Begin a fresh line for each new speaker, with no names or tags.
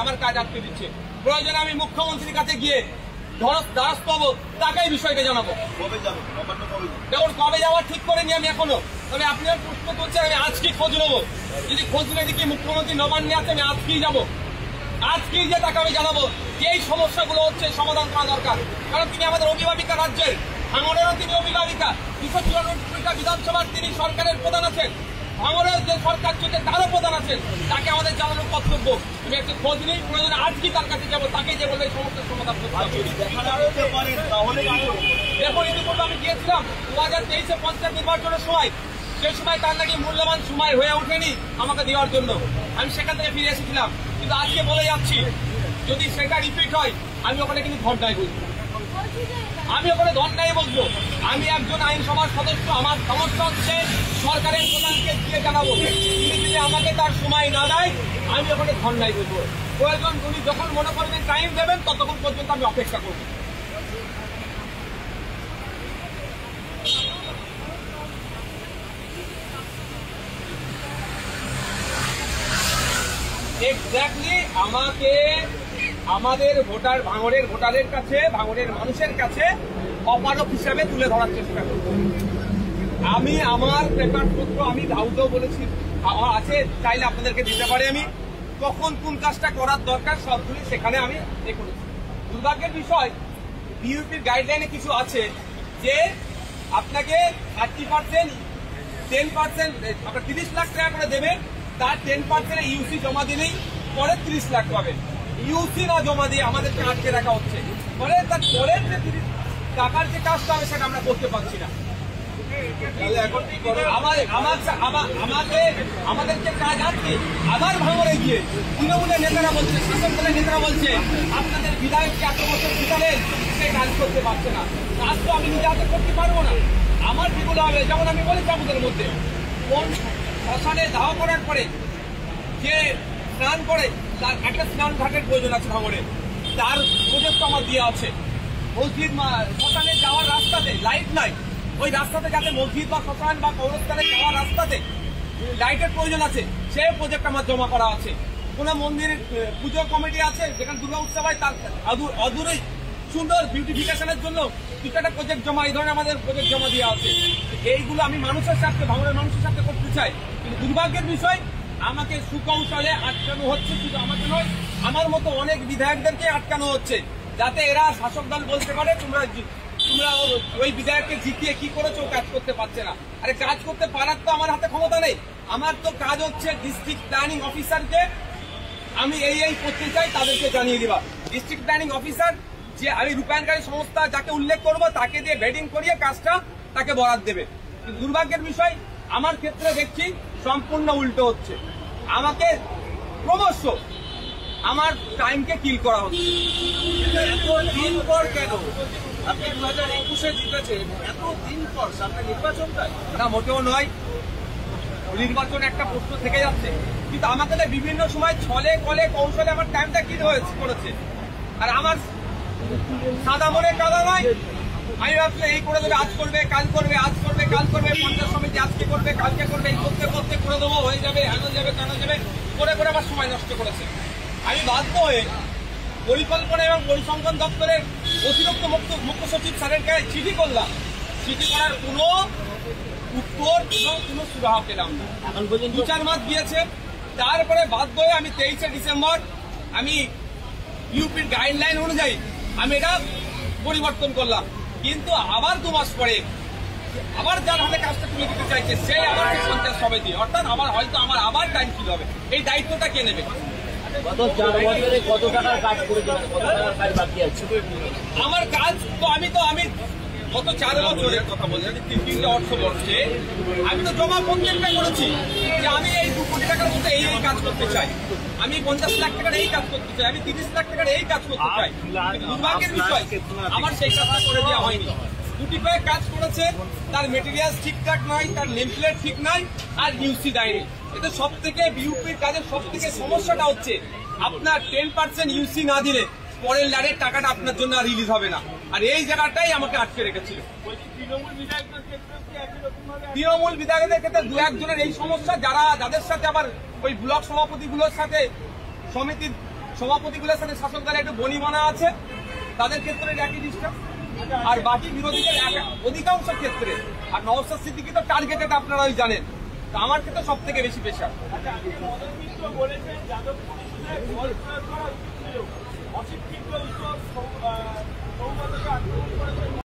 আমার কাজ আটকে দিচ্ছে। প্রয়োজনে আমি মুখ্যমন্ত্রীর কাছে গিয়ে দ্বারস্থ হবো, তাকে এই বিষয়টা জানাবো। দেখুন, কবে যাওয়ার ঠিক করিনি আমি এখনো, তবে আপনি প্রশ্ন করছেন, আমি আজকেই খোঁজ নেবো। যদি খোঁজ নিয়ে দেখি মুখ্যমন্ত্রী নবান্নে আছে, আমি আজকেই যাবো, আজকেই যে তাকে আমি জানাবো যে এই সমস্যাগুলো হচ্ছে সমাধান করা দরকার। কারণ তিনি আমাদের অভিভাবিকা, রাজ্যের ভাঙড়েরও তিনি অভিভাবিকা, 294টা বিধানসভার তিনি সরকারের প্রধান আছেন, ভাঙড়ের যে সরকার চলছে তারও প্রধান আছেন, তাকে আমাদের জানানোর কর্তব্য। তুমি একটু খোঁজ নিই, প্রয়োজনে আজকেই তার কাছে যাবো, তাকে যে বলবে এই সমস্যার সমাধান করতে হবে। দেখুন, ইতিপূর্বে আমি গিয়েছিলাম 2023-এ পঞ্চায়েত নির্বাচনের সময়, সেই সময় তার নাকি মূল্যবান সময় হয়ে ওঠেনি আমাকে দেওয়ার জন্য, আমি সেখান থেকে ফিরে এসেছিলাম। কিন্তু আজকে বলে যাচ্ছি, যদি সেটা রিপিট হয় আমি ওখানে কিন্তু ধর্নায় বসবো, আমি ওখানে ধর্নায় বসবো। আমি একজন আইনসভার সদস্য, আমার সমস্যা হচ্ছে সরকারের প্রধানকে দিয়ে জানাবো, তিনি যদি আমাকে তার সময় না দেয় আমি ওখানে ধর্নায় বসবো। প্রয়োজন উনি যখন মনে করবেন টাইম দেবেন, ততক্ষণ পর্যন্ত আমি অপেক্ষা করবো। এক্স্যাক্টলি আমাকে আমাদের ভোটার, ভাঙড়ের ভোটারের কাছে, ভাঙড়ের মানুষের কাছে অপারক হিসাবে তুলে ধরার চেষ্টা করব। আমি আমার পেপারপত্র আমি দাউদেও বলেছি আমার আছে, চাইলে আপনাদেরকে দিতে পারি। আমি কখন কোন কাজটা করার দরকার সবগুলি সেখানে আমি এ করেছি। দুর্ভাগ্যের বিষয়, বিইউপির গাইডলাইনে কিছু আছে যে আপনাকে 30%, 10%, আপনার 30 লাখ টাকা করে দেবেন, তার 10% ইউসি জমা দিলেই পরে 30 লাখ পাবেন। ইউসি না জমা দিয়ে আমাদেরকে আটকে রাখা হচ্ছে, ফলে তার পরের যে 30 টাকার যে কাজটা হবে সেটা আমরা করতে পারছি না। আমাদের যে কাজ আছে, আবার ভাঙড়ে গিয়ে তৃণমূলের নেতারা বলছে, শাসক দলের নেতারা বলছে আপনাদের বিধায়ককে এত বছর বিধানের সে কাজ করতে পারছে না। কাজ তো আমি নিজে হাতে করতে পারবো না, আমার যেগুলো হবে, যেমন আমি বলেছি আমাদের মধ্যে কোন শ্মশানে দাহ করার পরে যে স্নান করে তার একটা স্নান ঘাটের প্রয়োজন আছে ভাঙড়ে, তার প্রজেক্ট আমার দিয়ে আছে। মসজিদ শ্মশানে যাওয়ার রাস্তাতে লাইট নাই, ওই রাস্তাতে যাতে মসজিদ বা শ্মশান বা কবরস্থানে যাওয়ার রাস্তাতে লাইটের প্রয়োজন আছে, সেই প্রজেক্ট আমার জমা করা আছে। কোন মন্দিরের পুজো কমিটি আছে যেখানে দুর্গা উৎসব হয়, তার অদূরেই সুন্দর বিউটিফিকেশনের জন্য কিছু একটা প্রজেক্ট জমা, এই ধরনের আমাদের প্রজেক্ট জমা দেওয়া আছে। এইগুলো আমি মানুষের সাথে, ভাঙড়ের মানুষের সাথে করতে চাই, কিন্তু দুর্ভাগ্যের বিষয় আমাকে সুকৌশলে আটকানো হচ্ছে। শুধু আমাকে নয়, আমার মতো অনেক বিধায়কদেরকে আটকানো হচ্ছে, যাতে এরা শাসক দল বলতে পারে তোমরা ওই বিধায়ককে জিতিয়ে কি করেছো, কাজ করতে পারছে না। আরে কাজ করতে পারার তো আমার হাতে ক্ষমতা নেই। আমার তো কাজ হচ্ছে ডিস্ট্রিক্ট প্ল্যানিং অফিসারকে আমি এই করতে চাই, তাদেরকে জানিয়ে দিবা। ডিস্ট্রিক্ট প্ল্যানিং অফিসার যে আমি রূপায়ণকারী সংস্থা যাকে উল্লেখ করবো, তাকে দিয়ে ভেটিং করিয়ে কাজটা তাকে বরাদ দেবে। কিন্তু দুর্ভাগ্যের বিষয় আমার ক্ষেত্রে দেখছি সম্পূর্ণ উল্টো হচ্ছে, আমাকে ক্রমশ আমার টাইমকে কিল করা হচ্ছে।
এতদিন পর কেন আপনি 2021-এ জিতেছেন, এতদিন পর সামনে নির্বাচনটাই
না? মোটেও নয়, নির্বাচন একটা প্রশ্ন থেকে যাচ্ছে, কিন্তু আমাকে বিভিন্ন সময় ছলে কলে কৌশলে আমার টাইমটা কিল করেছে। আর আমার সাদা মনে কাদা নয়, আমি ভাবছি এই করে দেবে, আজ করবে, কাল করবে, আজ করবে, কাল করবে, পঞ্চায়েত সমিতি আজকে করবে, কালকে করবে, এই করতে করতে করে দেবো, হয়ে যাবে, হেনো যাবে, কেন যাবে করে করে আমার সময় নষ্ট করেছে। আমি বাধ্য হয়ে পরিকল্পনা এবং পরিসংখ্যান দপ্তরের অতিরিক্ত মুখ্য সচিব স্যারেরকে চিঠি করলাম, চিঠি করার কোনো উত্তর এবং কোনো সুরাহা পেলাম না। এখন পর্যন্ত 2-4 মাস গিয়েছে, তারপরে বাধ্য হয়ে আমি 23শে ডিসেম্বর আমি ইউপির গাইডলাইন অনুযায়ী আমি এটা পরিবর্তন করলাম। কিন্তু আবার 2 মাস পরে আবার যার হাতে কাজটা তুলে দিতে চাইছে, সে আবার পঞ্চায়েত সমিতি, অর্থাৎ আমার হয়তো আমার আবার টাইম কি হবে, এই দায়িত্বটা কে নেবে?
গত 4 বছরে কত টাকার কাজ করেছেন, কত টাকার কাজ বাকি আছে?
আমার কাজ তো আমি গত 4 বছরের কথা বলছি, 3 অর্থ বর্ষে আমি তো জমা প্রত্যেকটা করেছি যে আমি এই 2 কোটি টাকার মধ্যে এই কাজ করতে চাই, আমি 50 লাখ টাকার এই কাজ করতে চাই, আমি 30 লাখ টাকার এই কাজ করতে চাই। দুর্ভাগ্যের বিষয় আমার সেই কাজটা করে দেওয়া হয়নি। 2টি কয়েক কাজ করেছে, তার মেটেরিয়াল ঠিকঠাক নয়, তার নেমপ্লেট ঠিক নাই, আর ইউসি দেয়নি। এটা সব থেকে বিউপির কাজের সব থেকে সমস্যাটা হচ্ছে আপনার 10% ইউসি না দিলে পরের ল্যাডের টাকাটা আপনার জন্য আর রিলিজ হবে না, আর এই জায়গাটাই আমাকে আটকে রেখেছিল। তৃণমূল বিধায়কদের ক্ষেত্রে 2-1 জনের এই সমস্যা, যাদের সাথে আবার ওই ব্লক সভাপতিগুলোর সাথে সমিতির সভাপতিগুলোর সাথে শাসক দলের একটু বনিমানা আছে, তাদের ক্ষেত্রে একই ডিস্টার্ব, আর বাকি বিরোধীদের অধিকাংশ ক্ষেত্রে। আর নওশাদ সিদ্দিকী তো টার্গেটেড, আপনারাই জানেন। তো আমার ক্ষেত্রে সব থেকে বেশি প্রেশার।